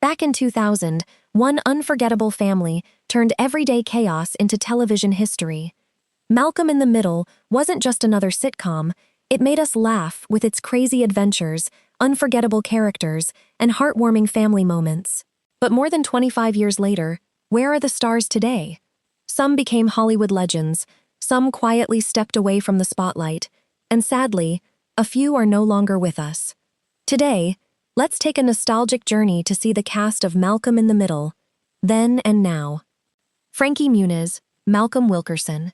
Back in 2000, one unforgettable family turned everyday chaos into television history. Malcolm in the Middle wasn't just another sitcom, it made us laugh with its crazy adventures, unforgettable characters, and heartwarming family moments. But more than 25 years later, where are the stars today? Some became Hollywood legends, some quietly stepped away from the spotlight, and sadly, a few are no longer with us. Today, let's take a nostalgic journey to see the cast of Malcolm in the Middle, then and now. Frankie Muniz, Malcolm Wilkerson.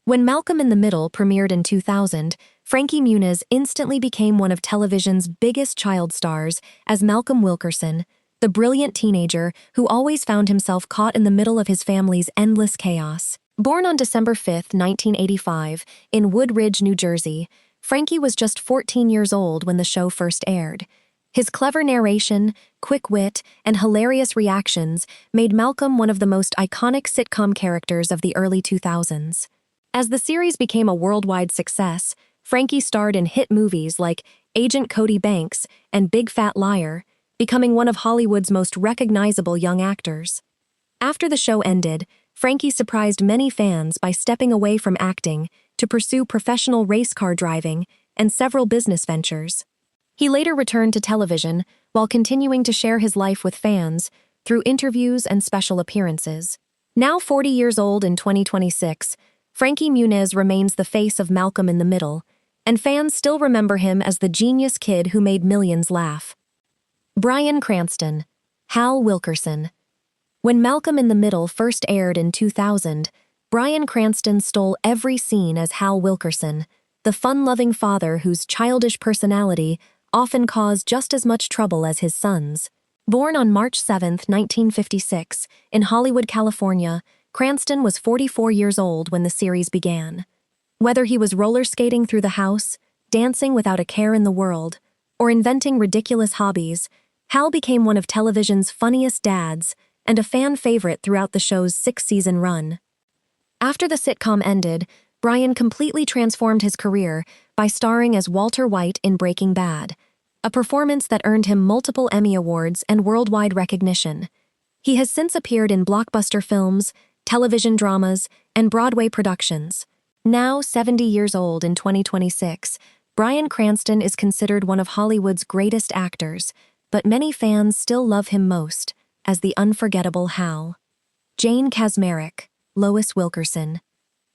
When Malcolm in the Middle premiered in 2000, Frankie Muniz instantly became one of television's biggest child stars as Malcolm Wilkerson, the brilliant teenager who always found himself caught in the middle of his family's endless chaos. Born on December 5, 1985, in Woodridge, New Jersey, Frankie was just 14 years old when the show first aired. His clever narration, quick wit, and hilarious reactions made Malcolm one of the most iconic sitcom characters of the early 2000s. As the series became a worldwide success, Frankie starred in hit movies like Agent Cody Banks and Big Fat Liar, becoming one of Hollywood's most recognizable young actors. After the show ended, Frankie surprised many fans by stepping away from acting to pursue professional race car driving and several business ventures. He later returned to television while continuing to share his life with fans through interviews and special appearances. Now 40 years old in 2026, Frankie Muniz remains the face of Malcolm in the Middle, and fans still remember him as the genius kid who made millions laugh. Bryan Cranston, Hal Wilkerson. When Malcolm in the Middle first aired in 2000, Bryan Cranston stole every scene as Hal Wilkerson, the fun-loving father whose childish personality often caused just as much trouble as his sons. Born on March 7, 1956, in Hollywood, California, Cranston was 44 years old when the series began. Whether he was roller skating through the house, dancing without a care in the world, or inventing ridiculous hobbies, Hal became one of television's funniest dads and a fan favorite throughout the show's 6-season run. After the sitcom ended, Bryan completely transformed his career by starring as Walter White in Breaking Bad, a performance that earned him multiple Emmy Awards and worldwide recognition. He has since appeared in blockbuster films, television dramas, and Broadway productions. Now 70 years old in 2026, Bryan Cranston is considered one of Hollywood's greatest actors, but many fans still love him most as the unforgettable Hal. Jane Kaczmarek, Lois Wilkerson.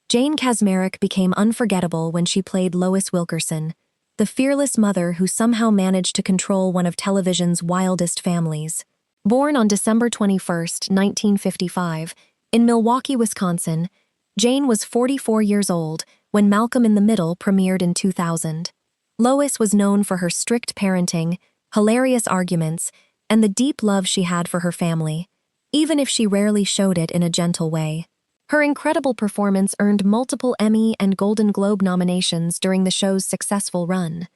Jane Kaczmarek became unforgettable when she played Lois Wilkerson, the fearless mother who somehow managed to control one of television's wildest families. Born on December 21, 1955, in Milwaukee, Wisconsin, Jane was 44 years old when Malcolm in the Middle premiered in 2000. Lois was known for her strict parenting, hilarious arguments, and the deep love she had for her family, even if she rarely showed it in a gentle way. Her incredible performance earned multiple Emmy and Golden Globe nominations during the show's successful run.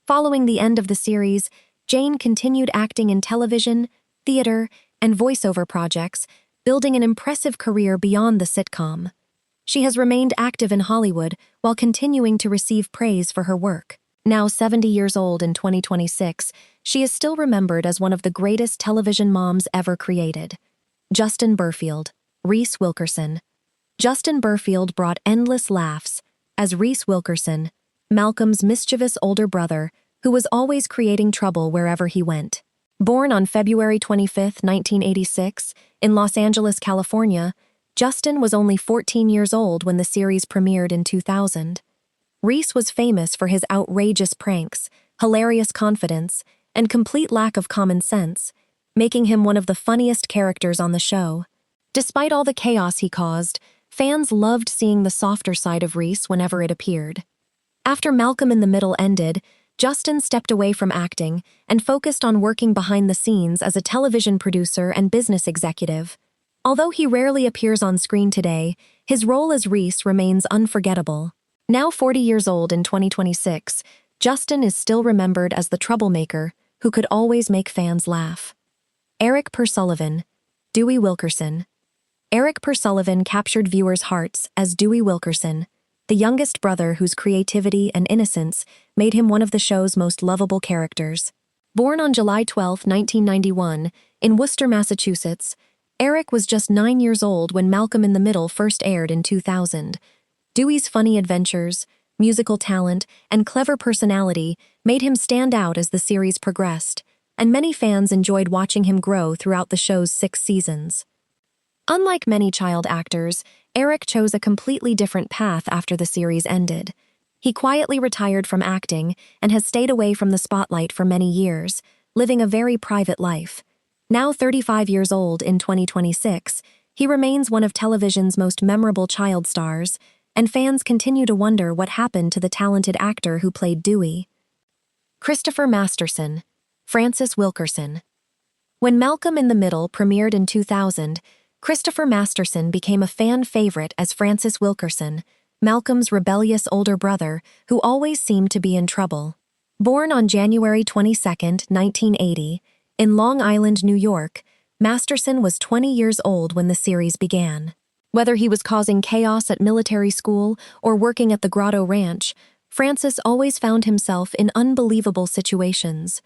Following the end of the series, Jane continued acting in television, theater, and voiceover projects, building an impressive career beyond the sitcom. She has remained active in Hollywood while continuing to receive praise for her work. Now 70 years old in 2026, she is still remembered as one of the greatest television moms ever created. Justin Berfield, Reese Wilkerson. Justin Berfield brought endless laughs as Reese Wilkerson, Malcolm's mischievous older brother, who was always creating trouble wherever he went. Born on February 25, 1986, in Los Angeles, California, Justin was only 14 years old when the series premiered in 2000. Reese was famous for his outrageous pranks, hilarious confidence, and complete lack of common sense, making him one of the funniest characters on the show. Despite all the chaos he caused, fans loved seeing the softer side of Reese whenever it appeared. After Malcolm in the Middle ended, Justin stepped away from acting and focused on working behind the scenes as a television producer and business executive. Although he rarely appears on screen today, his role as Reese remains unforgettable. Now 40 years old in 2026, Justin is still remembered as the troublemaker who could always make fans laugh. Erik Per Sullivan, Dewey Wilkerson. Erik Per Sullivan captured viewers' hearts as Dewey Wilkerson, the youngest brother whose creativity and innocence made him one of the show's most lovable characters. Born on July 12, 1991, In Worcester, Massachusetts, Erik was just 9 years old when Malcolm in the Middle first aired in 2000. Dewey's funny adventures, musical talent, and clever personality made him stand out as the series progressed, and many fans enjoyed watching him grow throughout the show's 6 seasons. Unlike many child actors, Erik chose a completely different path after the series ended. He quietly retired from acting and has stayed away from the spotlight for many years, living a very private life. Now 35 years old in 2026, he remains one of television's most memorable child stars, and fans continue to wonder what happened to the talented actor who played Dewey. Christopher Masterson, Francis Wilkerson. When Malcolm in the Middle premiered in 2000, Christopher Masterson became a fan favorite as Francis Wilkerson, Malcolm's rebellious older brother who always seemed to be in trouble. Born on January 22, 1980, in Long Island, New York, Masterson was 20 years old when the series began. Whether he was causing chaos at military school or working at the Grotto Ranch, Francis always found himself in unbelievable situations.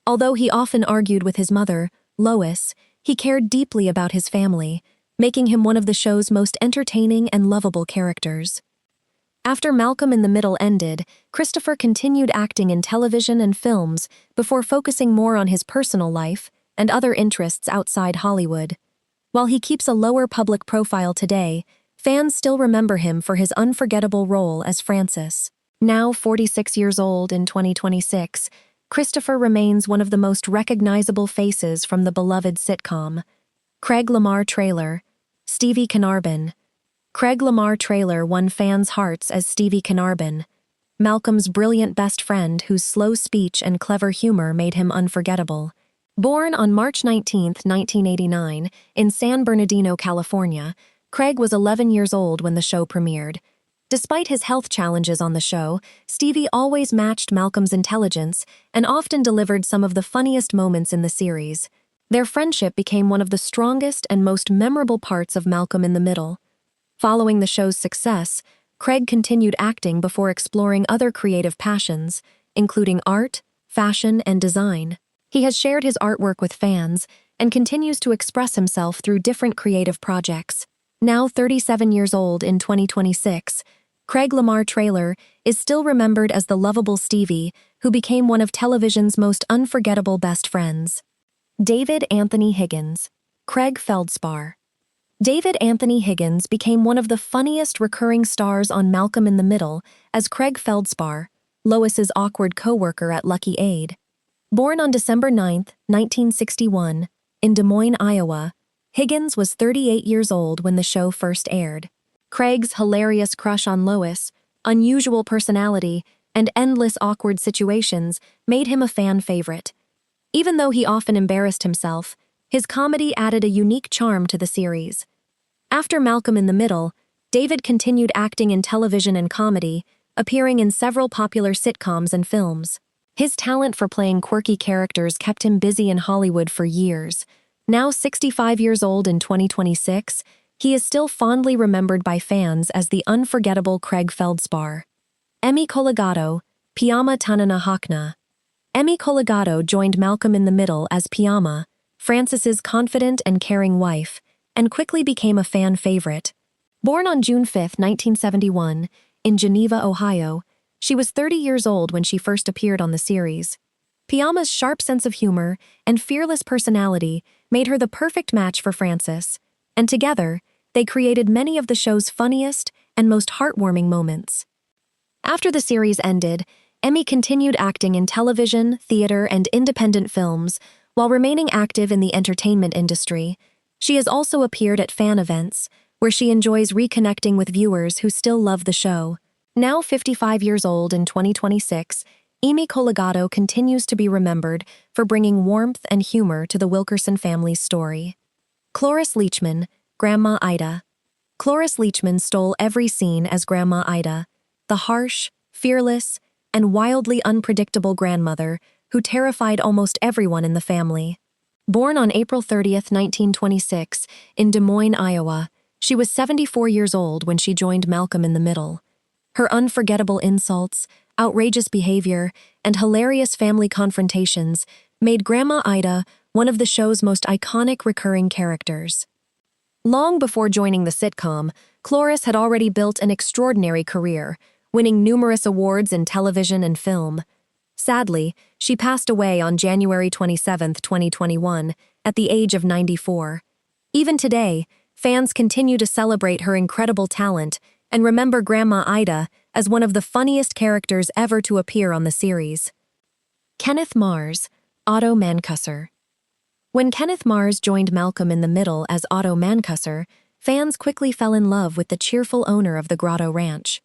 Although he often argued with his mother, Lois, he cared deeply about his family, making him one of the show's most entertaining and lovable characters. After Malcolm in the Middle ended, Christopher continued acting in television and films before focusing more on his personal life and other interests outside Hollywood. While he keeps a lower public profile today, fans still remember him for his unforgettable role as Francis. Now 46 years old in 2026, Christopher remains one of the most recognizable faces from the beloved sitcom. Craig Lamar Traylor, Stevie Carnarvon. Craig Lamar Traylor won fans' hearts as Stevie Carnarvon, Malcolm's brilliant best friend whose slow speech and clever humor made him unforgettable. Born on March 19, 1989, in San Bernardino, California, Craig was 11 years old when the show premiered. Despite his health challenges on the show, Stevie always matched Malcolm's intelligence and often delivered some of the funniest moments in the series. Their friendship became one of the strongest and most memorable parts of Malcolm in the Middle. Following the show's success, Craig continued acting before exploring other creative passions, including art, fashion, and design. He has shared his artwork with fans and continues to express himself through different creative projects. Now 37 years old in 2026, Craig Lamar Traylor is still remembered as the lovable Stevie, who became one of television's most unforgettable best friends. David Anthony Higgins, Craig Feldspar. David Anthony Higgins became one of the funniest recurring stars on Malcolm in the Middle as Craig Feldspar, Lois's awkward co-worker at Lucky Aid. Born on December 9, 1961, in Des Moines, Iowa, Higgins was 38 years old when the show first aired. Craig's hilarious crush on Lois, unusual personality, and endless awkward situations made him a fan favorite. Even though he often embarrassed himself, his comedy added a unique charm to the series. After Malcolm in the Middle, David continued acting in television and comedy, appearing in several popular sitcoms and films. His talent for playing quirky characters kept him busy in Hollywood for years. Now 65 years old in 2026, he is still fondly remembered by fans as the unforgettable Craig Feldspar. Emy Coligado, Piama Tanana Hakna. Emy Coligado joined Malcolm in the Middle as Piama, Francis's confident and caring wife, and quickly became a fan favorite. Born on June 5, 1971, in Geneva, Ohio, she was 30 years old when she first appeared on the series. Piama's sharp sense of humor and fearless personality made her the perfect match for Francis, and together, they created many of the show's funniest and most heartwarming moments. After the series ended, Emy continued acting in television, theater, and independent films, while remaining active in the entertainment industry. She has also appeared at fan events, where she enjoys reconnecting with viewers who still love the show. Now 55 years old in 2026, Emy Coligado continues to be remembered for bringing warmth and humor to the Wilkerson family's story. Cloris Leachman, Grandma Ida. Cloris Leachman stole every scene as Grandma Ida, the harsh, fearless, and wildly unpredictable grandmother who terrified almost everyone in the family. Born on April 30, 1926, in Des Moines, Iowa, she was 74 years old when she joined Malcolm in the Middle. Her unforgettable insults, outrageous behavior, and hilarious family confrontations made Grandma Ida one of the show's most iconic recurring characters. Long before joining the sitcom, Cloris had already built an extraordinary career, winning numerous awards in television and film. Sadly, she passed away on January 27, 2021, at the age of 94. Even today, fans continue to celebrate her incredible talent and remember Grandma Ida as one of the funniest characters ever to appear on the series. Kenneth Mars, Otto Mancusser. When Kenneth Mars joined Malcolm in the Middle as Otto Mancusser, fans quickly fell in love with the cheerful owner of the Grotto Ranch.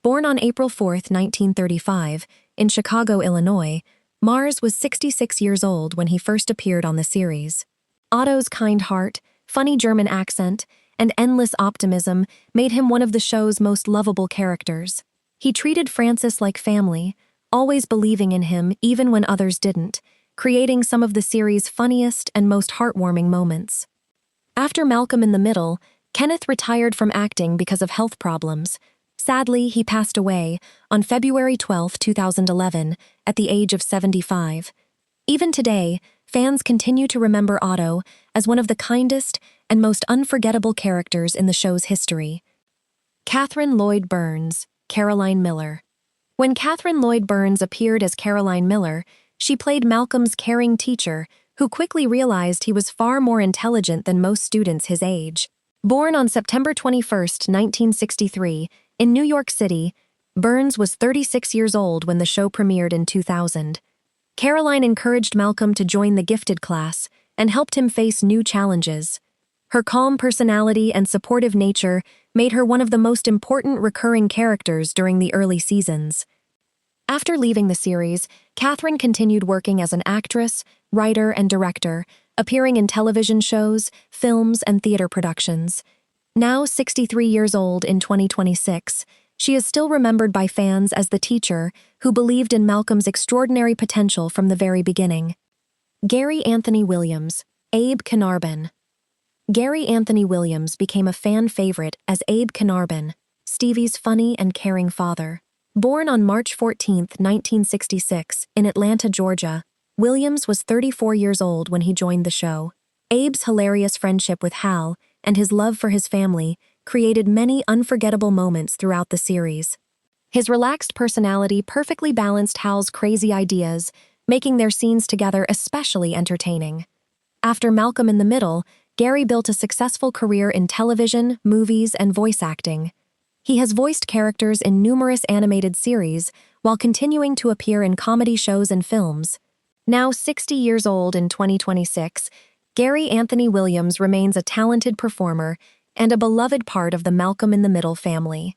Born on April 4, 1935, in Chicago, Illinois, Mars was 66 years old when he first appeared on the series. Otto's kind heart, funny German accent, and endless optimism made him one of the show's most lovable characters. He treated Francis like family, always believing in him even when others didn't, creating some of the series' funniest and most heartwarming moments. After Malcolm in the Middle, Kenneth retired from acting because of health problems. Sadly, he passed away on February 12, 2011, at the age of 75. Even today, fans continue to remember Otto as one of the kindest and most unforgettable characters in the show's history. Katharine Lloyd Burns, Caroline Miller. When Katharine Lloyd Burns appeared as Caroline Miller, she played Malcolm's caring teacher, who quickly realized he was far more intelligent than most students his age. Born on September 21, 1963, in New York City, Burns was 36 years old when the show premiered in 2000. Caroline encouraged Malcolm to join the gifted class and helped him face new challenges. Her calm personality and supportive nature made her one of the most important recurring characters during the early seasons. After leaving the series, Katharine continued working as an actress, writer, and director, appearing in television shows, films, and theater productions. Now 63 years old in 2026, she is still remembered by fans as the teacher who believed in Malcolm's extraordinary potential from the very beginning. Gary Anthony Williams, Abe Carnarvon. Gary Anthony Williams became a fan favorite as Abe Carnarvon, Stevie's funny and caring father. Born on March 14, 1966, in Atlanta, Georgia, Williams was 34 years old when he joined the show. Abe's hilarious friendship with Hal and his love for his family created many unforgettable moments throughout the series. His relaxed personality perfectly balanced Hal's crazy ideas, making their scenes together especially entertaining. After Malcolm in the Middle, Gary built a successful career in television, movies, and voice acting. He has voiced characters in numerous animated series while continuing to appear in comedy shows and films. Now 60 years old in 2026, Gary Anthony Williams remains a talented performer and a beloved part of the Malcolm in the Middle family.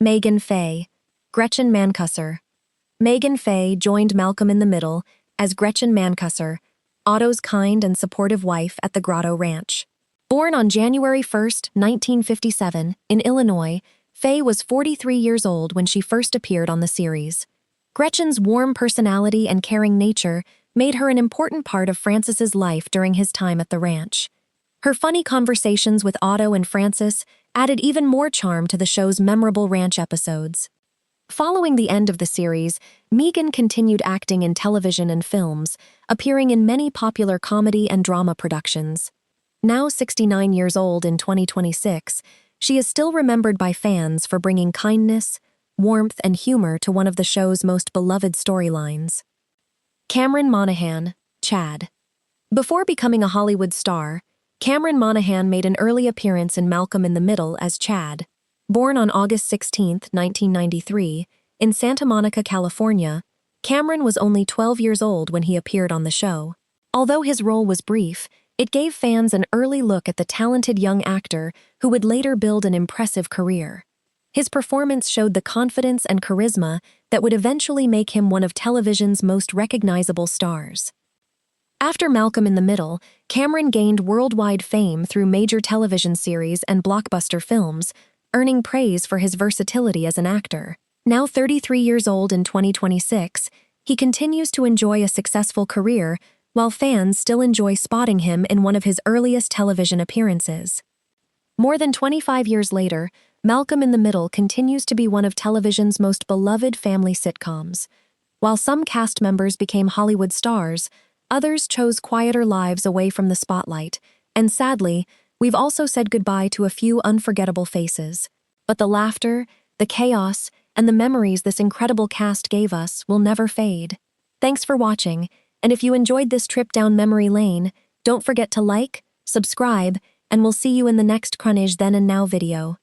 Meagen Fay, Gretchen Mancusser. Meagen Fay joined Malcolm in the Middle as Gretchen Mancusser, Otto's kind and supportive wife at the Grotto Ranch. Born on January 1, 1957, in Illinois, Fay was 43 years old when she first appeared on the series. Gretchen's warm personality and caring nature made her an important part of Francis's life during his time at the ranch. Her funny conversations with Otto and Francis added even more charm to the show's memorable ranch episodes. Following the end of the series, Meagen continued acting in television and films, appearing in many popular comedy and drama productions. Now 69 years old in 2026, she is still remembered by fans for bringing kindness, warmth, and humor to one of the show's most beloved storylines. Cameron Monaghan, Chad. Before becoming a Hollywood star, Cameron Monaghan made an early appearance in Malcolm in the Middle as Chad. Born on August 16, 1993, in Santa Monica, California, Cameron was only 12 years old when he appeared on the show. Although his role was brief, it gave fans an early look at the talented young actor who would later build an impressive career. His performance showed the confidence and charisma that would eventually make him one of television's most recognizable stars. After Malcolm in the Middle, Cameron gained worldwide fame through major television series and blockbuster films, earning praise for his versatility as an actor. Now 33 years old in 2026, he continues to enjoy a successful career while fans still enjoy spotting him in one of his earliest television appearances. More than 25 years later, Malcolm in the Middle continues to be one of television's most beloved family sitcoms. While some cast members became Hollywood stars, Others chose quieter lives away from the spotlight, and sadly, we've also said goodbye to a few unforgettable faces. But the laughter, the chaos, and the memories this incredible cast gave us will never fade. Thanks for watching, and if you enjoyed this trip down memory lane, don't forget to like, subscribe, and we'll see you in the next Crunage Then and Now video.